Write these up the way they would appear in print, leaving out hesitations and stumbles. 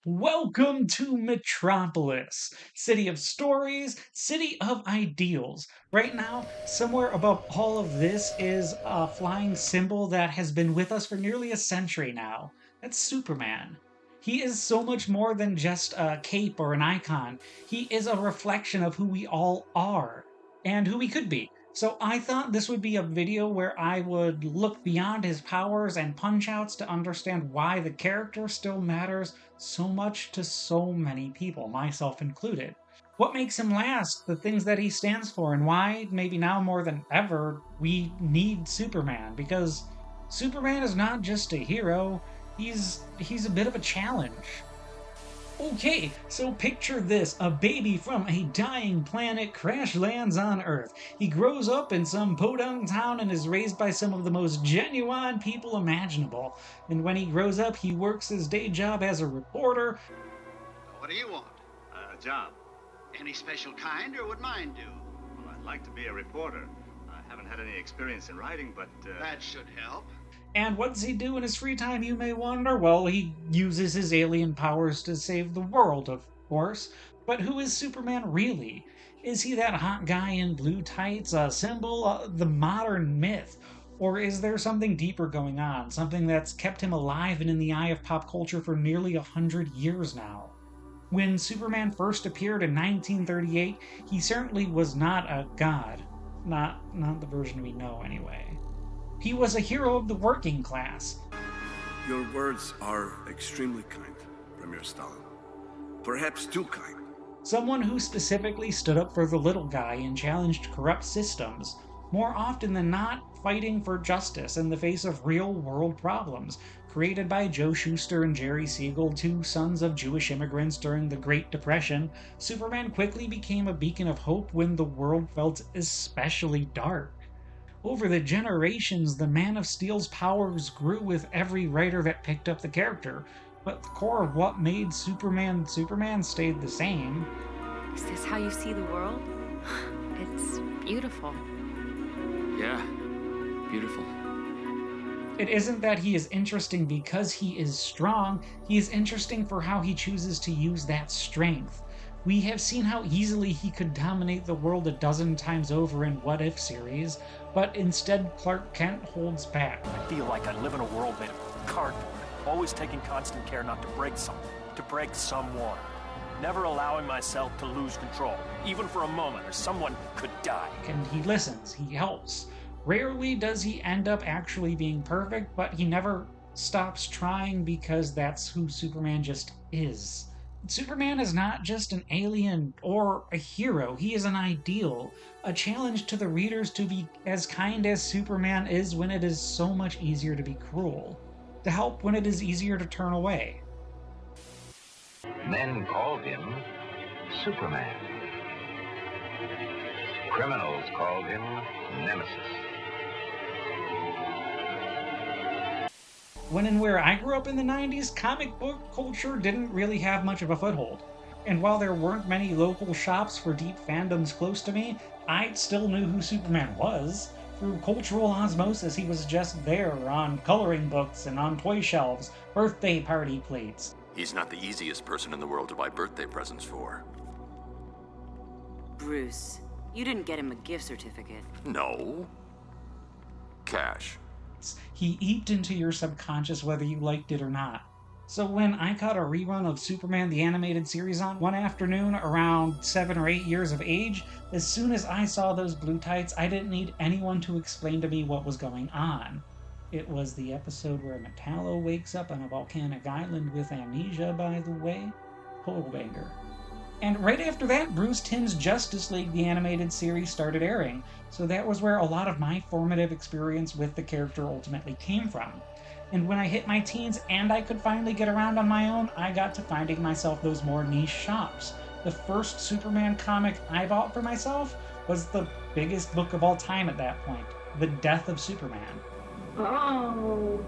Welcome to Metropolis, city of stories, city of ideals. Right now, somewhere above all of this is a flying symbol that has been with us for nearly a century now. That's Superman. He is so much more than just a cape or an icon. He is a reflection of who we all are and who we could be. So I thought this would be a video where I would look beyond his powers and punch outs to understand why the character still matters so much to so many people, myself included. What makes him last, the things that he stands for, and why, maybe now more than ever, we need Superman. Because Superman is not just a hero, he's a bit of a challenge. Okay, so picture this. A baby from a dying planet crash lands on Earth. He grows up in some podunk town and is raised by some of the most genuine people imaginable. And when he grows up, he works his day job as a reporter. What do you want? A job. Any special kind, or would mine do? Well, I'd like to be a reporter. I haven't had any experience in writing, but... That should help. And what does he do in his free time, you may wonder? Well, he uses his alien powers to save the world, of course. But who is Superman really? Is he that hot guy in blue tights, a symbol, the modern myth? Or is there something deeper going on, something that's kept him alive and in the eye of pop culture for nearly 100 years now? When Superman first appeared in 1938, he certainly was not a god. Not the version we know, anyway. He was a hero of the working class. Your words are extremely kind, Premier Stalin. Perhaps too kind. Someone who specifically stood up for the little guy and challenged corrupt systems, more often than not fighting for justice in the face of real-world problems, created by Joe Shuster and Jerry Siegel, two sons of Jewish immigrants during the Great Depression. Superman quickly became a beacon of hope when the world felt especially dark. Over the generations, the Man of Steel's powers grew with every writer that picked up the character, but the core of what made Superman stayed the same. Is this how you see the world? It's beautiful. Yeah, beautiful. It isn't that he is interesting because he is strong, he is interesting for how he chooses to use that strength. We have seen how easily he could dominate the world a dozen times over in What If series, but instead Clark Kent holds back. I feel like I live in a world made of cardboard, always taking constant care not to break something, to break someone. Never allowing myself to lose control, even for a moment, or someone could die. And he listens, he helps. Rarely does he end up actually being perfect, but he never stops trying because that's who Superman just is. Superman is not just an alien or a hero, he is an ideal, a challenge to the readers to be as kind as Superman is when it is so much easier to be cruel, to help when it is easier to turn away. Men called him Superman. Criminals called him Nemesis. When and where I grew up in the 90s, comic book culture didn't really have much of a foothold. And while there weren't many local shops for deep fandoms close to me, I still knew who Superman was. Through cultural osmosis, he was just there, on coloring books and on toy shelves, birthday party plates. He's not the easiest person in the world to buy birthday presents for. Bruce, you didn't get him a gift certificate. No. Cash. He eeped into your subconscious whether you liked it or not. So when I caught a rerun of Superman the Animated Series on one afternoon around 7 or 8 years of age, as soon as I saw those blue tights, I didn't need anyone to explain to me what was going on. It was the episode where Metallo wakes up on a volcanic island with amnesia, by the way. Total banger. And right after that, Bruce Timm's Justice League, the animated series, started airing, so that was where a lot of my formative experience with the character ultimately came from. And when I hit my teens and I could finally get around on my own, I got to finding myself those more niche shops. The first Superman comic I bought for myself was the biggest book of all time at that point, The Death of Superman. Oh.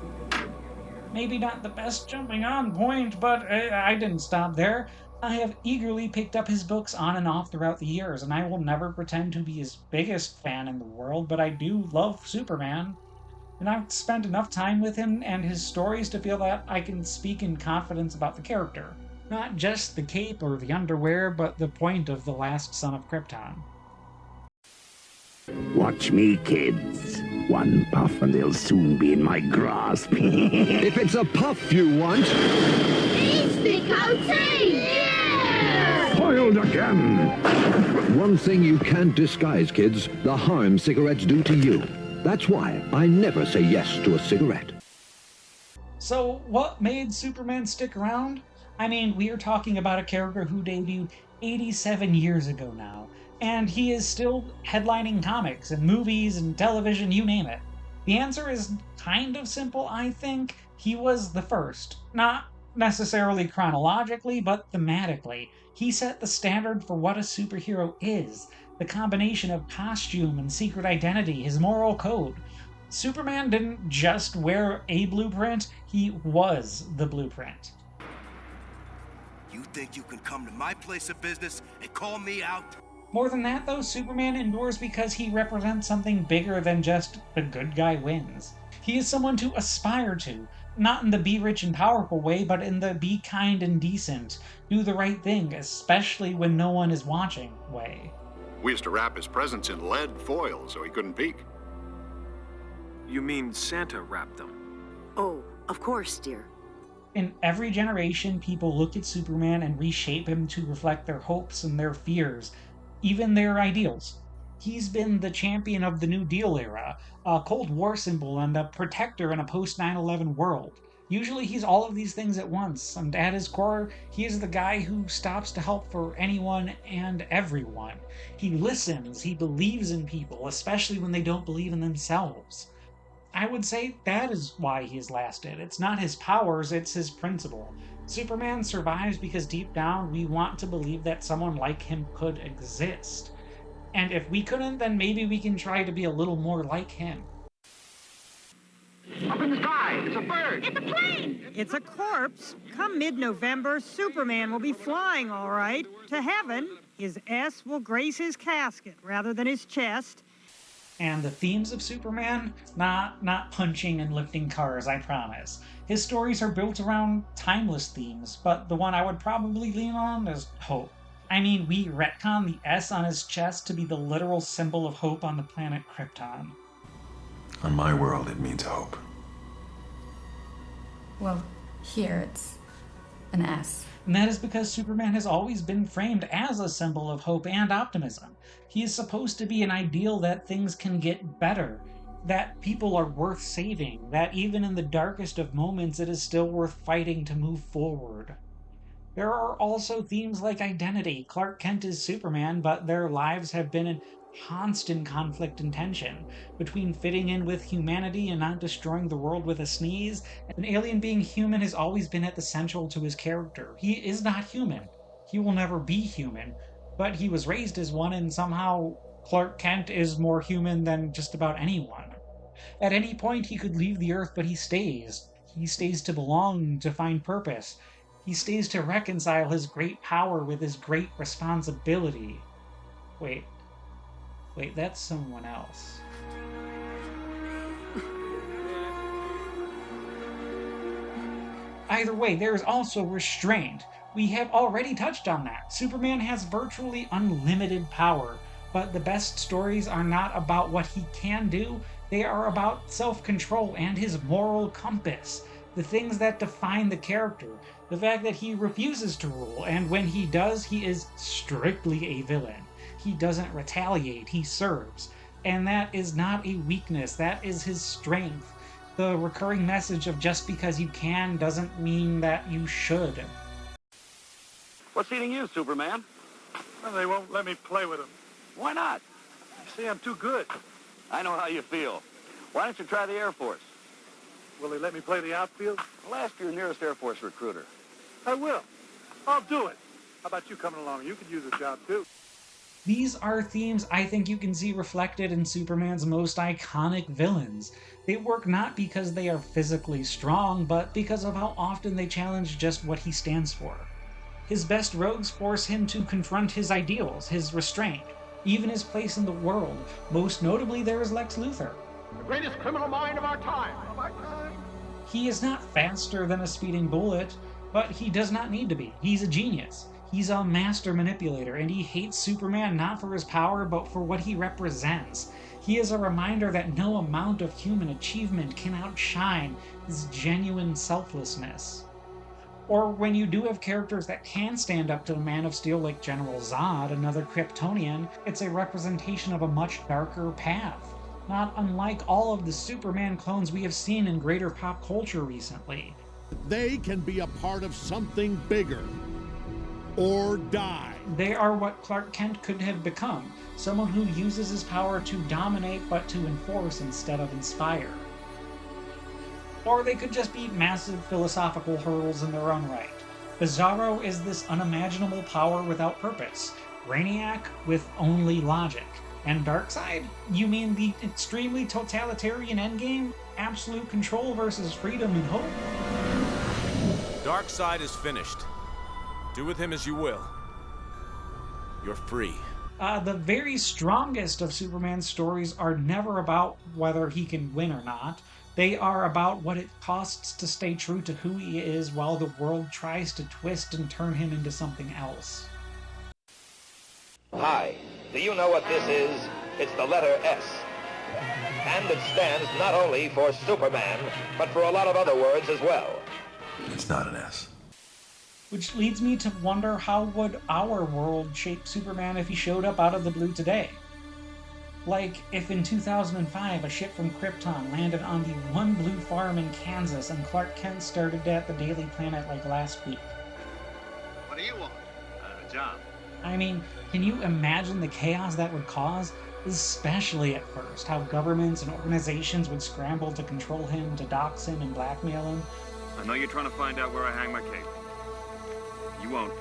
Maybe not the best jumping on point, but I didn't stop there. I have eagerly picked up his books on and off throughout the years, and I will never pretend to be his biggest fan in the world, but I do love Superman. And I've spent enough time with him and his stories to feel that I can speak in confidence about the character. Not just the cape or the underwear, but the point of the last son of Krypton. Watch me, kids. One puff and they'll soon be in my grasp. If it's a puff you want... It's the coating! Yeah! Foiled again! One thing you can't disguise, kids, the harm cigarettes do to you. That's why I never say yes to a cigarette. So, what made Superman stick around? I mean, we are talking about a character who debuted 87 years ago now, and he is still headlining comics and movies and television, you name it. The answer is kind of simple, I think. He was the first. Not necessarily chronologically, but thematically. He set the standard for what a superhero is, the combination of costume and secret identity, his moral code. Superman didn't just wear a blueprint, he was the blueprint. You think you can come to my place of business and call me out? More than that, though, Superman endures because he represents something bigger than just the good guy wins. He is someone to aspire to, not in the be rich and powerful way, but in the be kind and decent, do the right thing, especially when no one is watching way. We used to wrap his presents in lead foil so he couldn't peek. You mean Santa wrapped them? Oh, of course, dear. In every generation, people look at Superman and reshape him to reflect their hopes and their fears, even their ideals. He's been the champion of the New Deal era, a Cold War symbol, and a protector in a post-9/11 world. Usually he's all of these things at once, and at his core, he is the guy who stops to help for anyone and everyone. He listens, he believes in people, especially when they don't believe in themselves. I would say that is why he has lasted. It's not his powers, it's his principle. Superman survives because deep down we want to believe that someone like him could exist. And if we couldn't, then maybe we can try to be a little more like him. Up in the sky, it's a bird. It's a plane! It's a corpse. Come mid-November, Superman will be flying all right. To heaven, his S will grace his casket rather than his chest. And the themes of Superman? Not punching and lifting cars, I promise. His stories are built around timeless themes, but the one I would probably lean on is hope. I mean, we retcon the S on his chest to be the literal symbol of hope on the planet Krypton. On my world, it means hope. Well, here it's an S. And that is because Superman has always been framed as a symbol of hope and optimism. He is supposed to be an ideal that things can get better, that people are worth saving, that even in the darkest of moments it is still worth fighting to move forward. There are also themes like identity. Clark Kent is Superman, but their lives have been in constant conflict and tension between fitting in with humanity and not destroying the world with a sneeze. An alien being human has always been at the central to his character. He is not human. He will never be human, but he was raised as one, and somehow Clark Kent is more human than just about anyone. At any point he could leave the Earth, but he stays. He stays to belong, to find purpose. He stays to reconcile his great power with his great responsibility. Wait, that's someone else. Either way, there is also restraint. We have already touched on that. Superman has virtually unlimited power, but the best stories are not about what he can do, they are about self-control and his moral compass. The things that define the character, the fact that he refuses to rule, and when he does, he is strictly a villain. He doesn't retaliate, he serves. And that is not a weakness, that is his strength. The recurring message of just because you can doesn't mean that you should. What's eating you, Superman? Well, they won't let me play with them. Why not? They say I'm too good. I know how you feel. Why don't you try the Air Force? Will they let me play the outfield? Well, ask your nearest Air Force recruiter. I will. I'll do it. How about you coming along? You could use a job, too. These are themes I think you can see reflected in Superman's most iconic villains. They work not because they are physically strong, but because of how often they challenge just what he stands for. His best rogues force him to confront his ideals, his restraint, even his place in the world. Most notably, there is Lex Luthor. The greatest criminal mind of our time. He is not faster than a speeding bullet, But he does not need to be. He's a genius. He's a master manipulator, and he hates Superman not for his power, but for what he represents. He is a reminder that no amount of human achievement can outshine his genuine selflessness. Or when you do have characters that can stand up to the Man of Steel like General Zod, another Kryptonian, it's a representation of a much darker path. Not unlike all of the Superman clones we have seen in greater pop culture recently. They can be a part of something bigger. Or die. They are what Clark Kent could have become. Someone who uses his power to dominate but to enforce instead of inspire. Or they could just be massive philosophical hurdles in their own right. Bizarro is this unimaginable power without purpose. Brainiac with only logic. And Darkseid? You mean the extremely totalitarian endgame? Absolute control versus freedom and hope? Darkseid is finished. Do with him as you will. You're free. The very strongest of Superman's stories are never about whether he can win or not. They are about what it costs to stay true to who he is while the world tries to twist and turn him into something else. Hi, do you know what this is? It's the letter S. And it stands not only for Superman, but for a lot of other words as well. It's not an S. Which leads me to wonder, how would our world shape Superman if he showed up out of the blue today? Like if in 2005 a ship from Krypton landed on the one blue farm in Kansas and Clark Kent started at the Daily Planet like last week. What do you want? A job. I mean, can you imagine the chaos that would cause? Especially at first, how governments and organizations would scramble to control him, to dox him, and blackmail him. I know you're trying to find out where I hang my cape. You won't.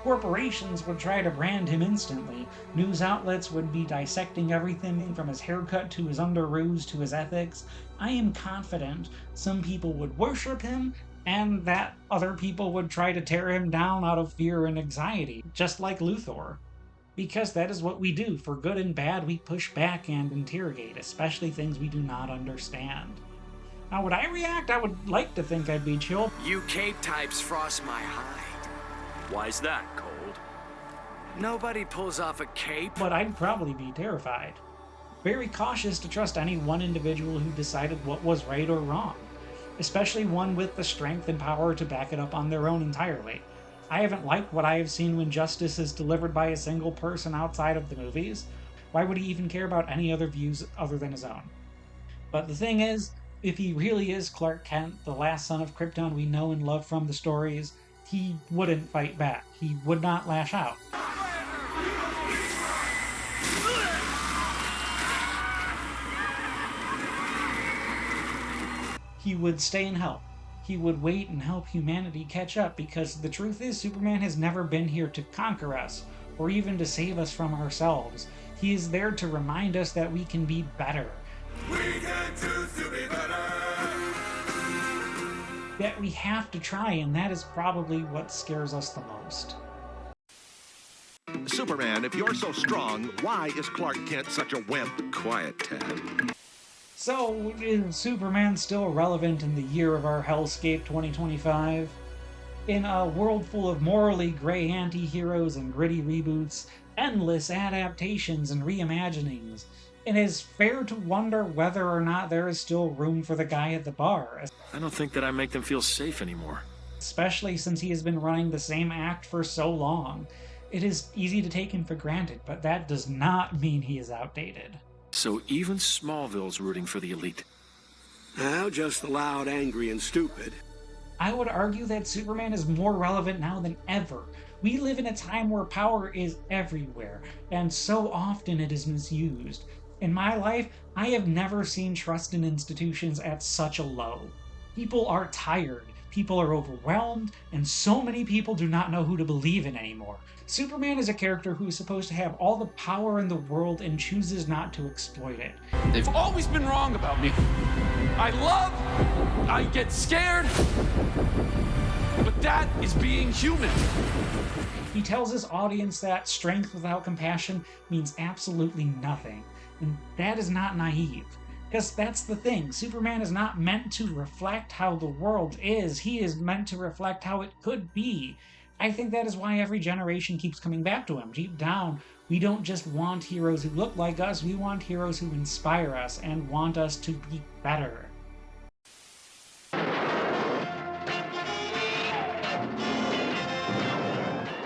Corporations would try to brand him instantly. News outlets would be dissecting everything from his haircut to his underoos to his ethics. I am confident some people would worship him, and that other people would try to tear him down out of fear and anxiety, just like Luthor. Because that is what we do. For good and bad, we push back and interrogate, especially things we do not understand. Now, would I react? I would like to think I'd be chill. You cape types frost my hide. Why's that, Cold? Nobody pulls off a cape. But I'd probably be terrified. Very cautious to trust any one individual who decided what was right or wrong. Especially one with the strength and power to back it up on their own entirely. I haven't liked what I have seen when justice is delivered by a single person outside of the movies. Why would he even care about any other views other than his own? But the thing is, if he really is Clark Kent, the last son of Krypton we know and love from the stories, he wouldn't fight back. He would not lash out. He would stay and help. He would wait and help humanity catch up, because the truth is Superman has never been here to conquer us, or even to save us from ourselves. He is there to remind us that we can be better. We can choose to be better. That we have to try, and that is probably what scares us the most. Superman, if you're so strong, why is Clark Kent such a wimp? Quiet, Tad. So, is Superman still relevant in the year of our hellscape 2025? In a world full of morally gray anti-heroes and gritty reboots, endless adaptations and reimaginings, it is fair to wonder whether or not there is still room for the guy at the bar. I don't think that I make them feel safe anymore. Especially since he has been running the same act for so long. It is easy to take him for granted, but that does not mean he is outdated. So even Smallville's rooting for the elite. Now, just the loud, angry, and stupid. I would argue that Superman is more relevant now than ever. We live in a time where power is everywhere, and so often it is misused. In my life, I have never seen trust in institutions at such a low. People are tired, people are overwhelmed, and so many people do not know who to believe in anymore. Superman is a character who is supposed to have all the power in the world and chooses not to exploit it. They've always been wrong about me. I get scared, but that is being human. He tells his audience that strength without compassion means absolutely nothing, and that is not naive. Because that's the thing, Superman is not meant to reflect how the world is, he is meant to reflect how it could be. I think that is why every generation keeps coming back to him. Deep down, we don't just want heroes who look like us, we want heroes who inspire us and want us to be better.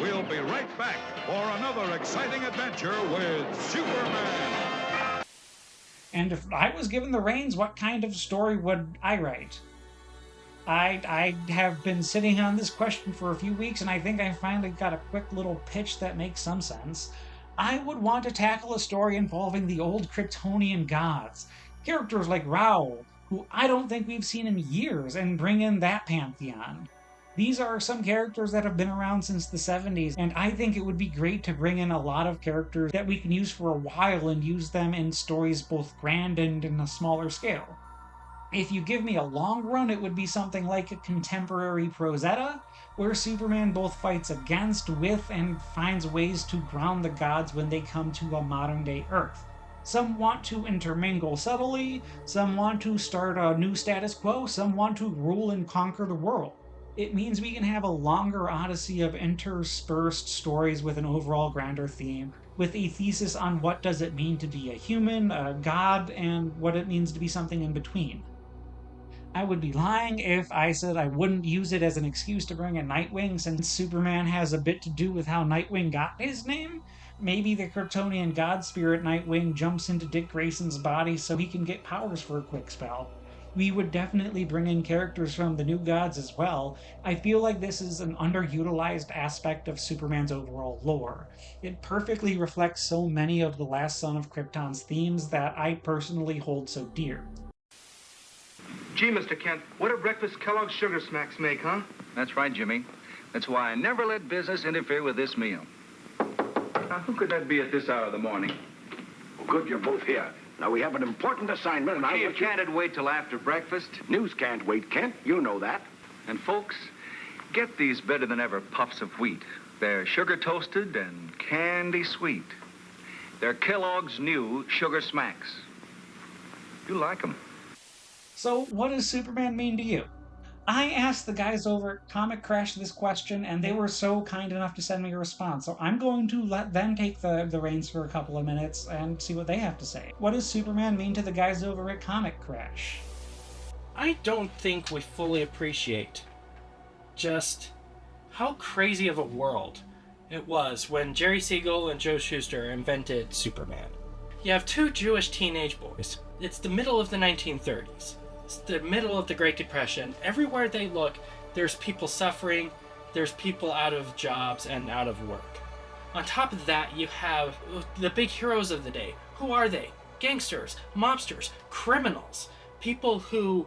We'll be right back for another exciting adventure with Superman. And if I was given the reins, what kind of story would I write? I have been sitting on this question for a few weeks, and I think I finally got a quick little pitch that makes some sense. I would want to tackle a story involving the old Kryptonian gods, characters like Raoul, who I don't think we've seen in years, and bring in that pantheon. These are some characters that have been around since the 70s, and I think it would be great to bring in a lot of characters that we can use for a while and use them in stories both grand and in a smaller scale. If you give me a long run, it would be something like a contemporary Rosetta, where Superman both fights against, with, and finds ways to ground the gods when they come to a modern-day Earth. Some want to intermingle subtly, some want to start a new status quo, some want to rule and conquer the world. It means we can have a longer odyssey of interspersed stories with an overall grander theme, with a thesis on what does it mean to be a human, a god, and what it means to be something in between. I would be lying if I said I wouldn't use it as an excuse to bring in Nightwing, since Superman has a bit to do with how Nightwing got his name. Maybe the Kryptonian god spirit Nightwing jumps into Dick Grayson's body so he can get powers for a quick spell. We would definitely bring in characters from the New Gods as well. I feel like this is an underutilized aspect of Superman's overall lore. It perfectly reflects so many of the Last Son of Krypton's themes that I personally hold so dear. Gee, Mr. Kent, what a breakfast Kellogg's Sugar Smacks make, huh? That's right, Jimmy. That's why I never let business interfere with this meal. Now, who could that be at this hour of the morning? Well, good you're both here. Now, we have an important assignment, and Gee, can't it wait till after breakfast? News can't wait, Kent. You know that. And, folks, get these better-than-ever puffs of wheat. They're sugar-toasted and candy-sweet. They're Kellogg's new Sugar Smacks. You like them. So, what does Superman mean to you? I asked the guys over at Comic Crash this question, and they were so kind enough to send me a response, so I'm going to let them take the reins for a couple of minutes and see what they have to say. What does Superman mean to the guys over at Comic Crash? I don't think we fully appreciate just how crazy of a world it was when Jerry Siegel and Joe Shuster invented Superman. You have two Jewish teenage boys. It's the middle of the 1930s. It's the middle of the Great Depression. Everywhere they look, there's people suffering, there's people out of jobs and out of work. On top of that, you have the big heroes of the day. Who are they? Gangsters, mobsters, criminals. People who,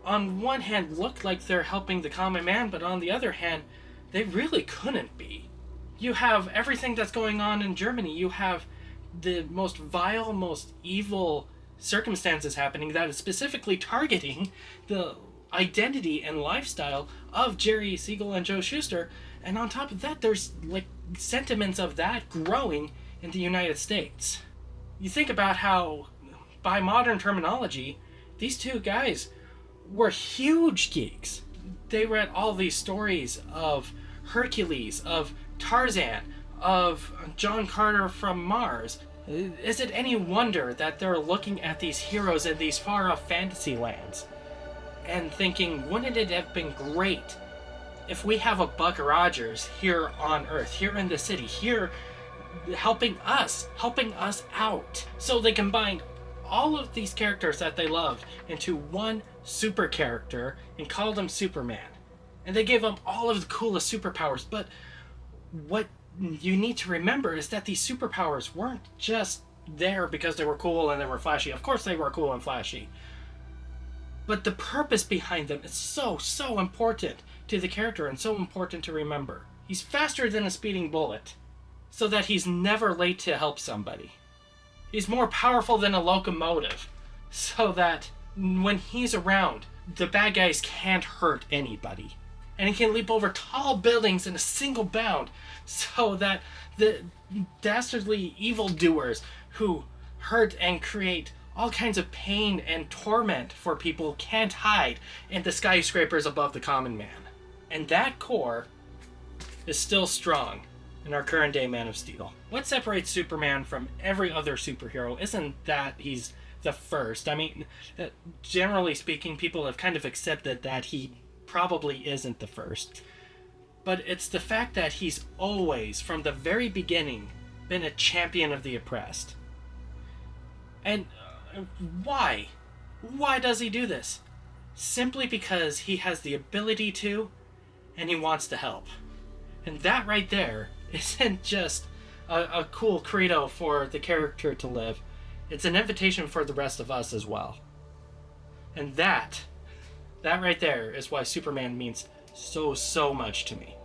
on one hand, look like they're helping the common man, but on the other hand, they really couldn't be. You have everything that's going on in Germany. You have the most vile, most evil circumstances happening that is specifically targeting the identity and lifestyle of Jerry Siegel and Joe Shuster. And on top of that, there's like sentiments of that growing in the United States. You think about how, by modern terminology, these two guys were huge geeks. They read all these stories of Hercules, of Tarzan, of John Carter from Mars. Is it any wonder that they're looking at these heroes in these far-off fantasy lands and thinking, wouldn't it have been great if we have a Buck Rogers here on Earth, here in the city, here helping us out? So they combined all of these characters that they loved into one super character and called him Superman. And they gave him all of the coolest superpowers, but what you need to remember is that these superpowers weren't just there because they were cool and they were flashy. Of course they were cool and flashy. But the purpose behind them is so important to the character and so important to remember. He's faster than a speeding bullet, so that he's never late to help somebody. He's more powerful than a locomotive, so that when he's around, the bad guys can't hurt anybody. And he can leap over tall buildings in a single bound, so that the dastardly evildoers who hurt and create all kinds of pain and torment for people who can't hide in the skyscrapers above the common man. And that core is still strong in our current day Man of Steel. What separates Superman from every other superhero isn't that he's the first. I mean, generally speaking, people have kind of accepted that he probably isn't the first. But it's the fact that he's always, from the very beginning, been a champion of the oppressed. And why? Why does he do this? Simply because he has the ability to, and he wants to help. And that right there isn't just a cool credo for the character to live. It's an invitation for the rest of us as well. And that right there is why Superman means so much to me.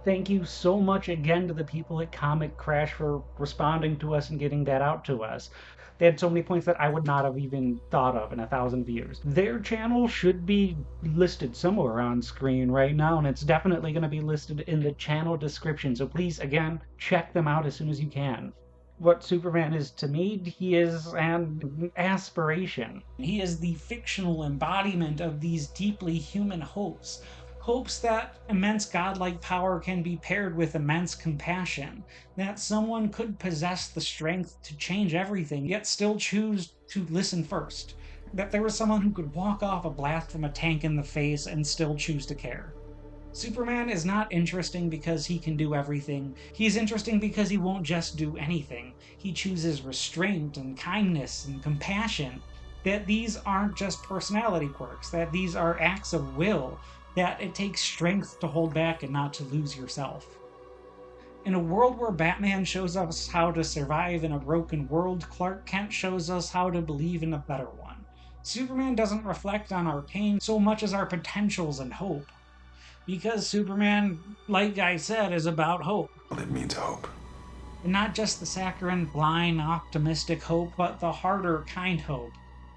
Thank you so much again to the people at Comic Crash for responding to us and getting that out to us. They had so many points that I would not have even thought of in 1,000 views. Their channel should be listed somewhere on screen right now, and it's definitely going to be listed in the channel description. So please, again, check them out as soon as you can. What Superman is to me, he is an aspiration. He is the fictional embodiment of these deeply human hopes. Hopes that immense godlike power can be paired with immense compassion, that someone could possess the strength to change everything, yet still choose to listen first, that there was someone who could walk off a blast from a tank in the face and still choose to care. Superman is not interesting because he can do everything. He's interesting because he won't just do anything. He chooses restraint and kindness and compassion, that these aren't just personality quirks, that these are acts of will, that it takes strength to hold back and not to lose yourself. In a world where Batman shows us how to survive in a broken world, Clark Kent shows us how to believe in a better one. Superman doesn't reflect on our pain so much as our potentials and hope. Because Superman, like I said, is about hope. Well, it means hope. And not just the saccharine, blind, optimistic hope, but the harder kind hope.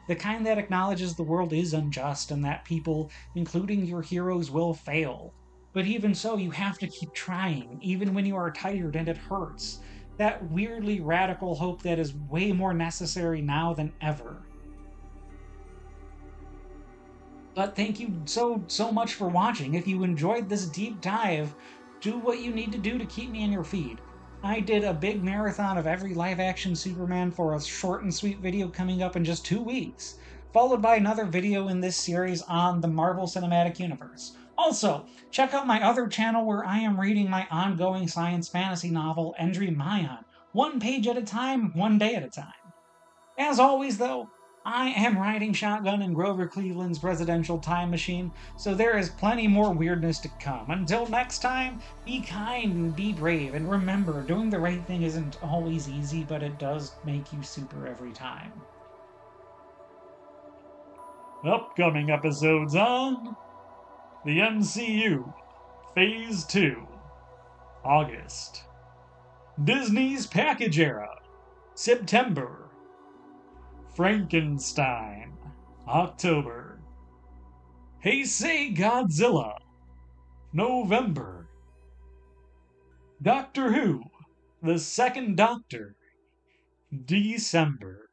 The kind that acknowledges the world is unjust and that people, including your heroes, will fail. But even so, you have to keep trying, even when you are tired and it hurts. That weirdly radical hope that is way more necessary now than ever. But thank you so much for watching. If you enjoyed this deep dive, do what you need to do to keep me in your feed. I did a big marathon of every live-action Superman for a short and sweet video coming up in just 2 weeks, followed by another video in this series on the Marvel Cinematic Universe. Also, check out my other channel where I am reading my ongoing science fantasy novel, Endry Mayan, 1 page at a time, 1 day at a time. As always, though, I am riding shotgun in Grover Cleveland's presidential time machine, so there is plenty more weirdness to come. Until next time, be kind and be brave, and remember, doing the right thing isn't always easy, but it does make you super every time. Upcoming episodes on the MCU, Phase 2, August. Disney's Package Era, September. Frankenstein, October. Heisei Godzilla, November. Doctor Who, The Second Doctor, December.